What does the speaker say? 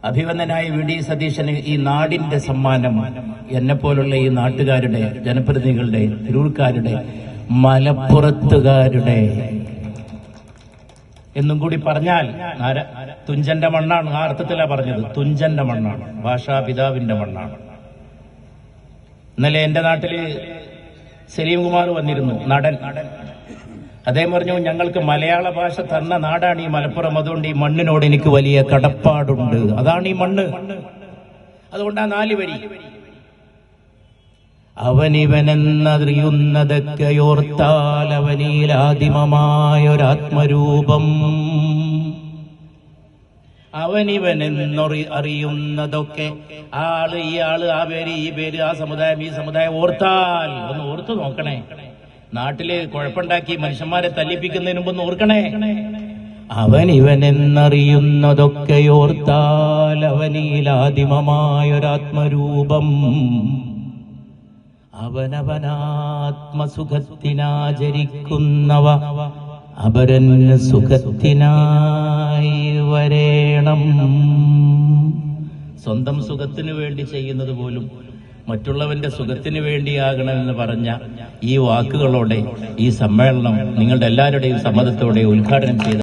അഭിവന്ദനായ VD. സതീശന് ഈ നാടിന്റെ സമ്മാനം എന്നെപ്പോലുള്ള ഈ നാട്ടുകാരുടെ, ജനപ്രതിനിധികളുടെ, തിരൂർക്കാരുടെ, മലപ്പുറത്തുകാരുടെ എന്നും കൂടി പറഞ്ഞാൽ തുഞ്ചന്റെ മണ്ണാണ്. ആ അർത്ഥത്തിലാണ് പറഞ്ഞത്. തുഞ്ചന്റെ മണ്ണാണ്, ഭാഷാപിതാവിന്റെ മണ്ണാണ്. ഇന്നലെ എന്റെ നാട്ടില് സലീം കുമാർ വന്നിരുന്നു, നടൻ. അദ്ദേഹം പറഞ്ഞു, ഞങ്ങൾക്ക് മലയാള ഭാഷ തന്ന നാടാണ് ഈ മലപ്പുറം, അതുകൊണ്ട് ഈ മണ്ണിനോട് എനിക്ക് വലിയ കടപ്പാടുണ്ട്. അതാണ് ഈ മണ്ണ്. അതുകൊണ്ടാ 4 വരി. അവനിവനെന്നറിയുന്നതൊക്കെയോർത്താൽ അവനിലാദിമമായൊരാത്മരൂപം. അവനിവനെന്നറിയുന്നതൊക്കെ, ആള്, ഈ ആള്, ആ പേര്, ഈ പേര്, ആ സമുദായം, ഈ സമുദായം ഓർത്താൽ, ഒന്ന് ഓർത്തു നോക്കണേ. നാട്ടില് കുഴപ്പമുണ്ടാക്കി മനുഷ്യന്മാരെ തല്ലിപ്പിക്കുന്നതിന് മുമ്പ് ഓർക്കണേ. അവനിവനെന്നറിയുന്നതൊക്കെയോർത്താൽ അവനിലാദിമമായൊരാത്മരൂപം. അവനവനാത്മസുഖത്തിനാചരിക്കുന്നവ അപരന് സുഖത്തിനായി വരേണം. സ്വന്തം സുഖത്തിനു വേണ്ടി ചെയ്യുന്നത് പോലും മറ്റുള്ളവന്റെ സുഖത്തിന് വേണ്ടിയാകണമെന്ന് പറഞ്ഞ ഈ വാക്കുകളോടെ ഈ സമ്മേളനം നിങ്ങളുടെ എല്ലാവരുടെയും സമ്മതത്തോടെ ഉദ്ഘാടനം ചെയ്തു.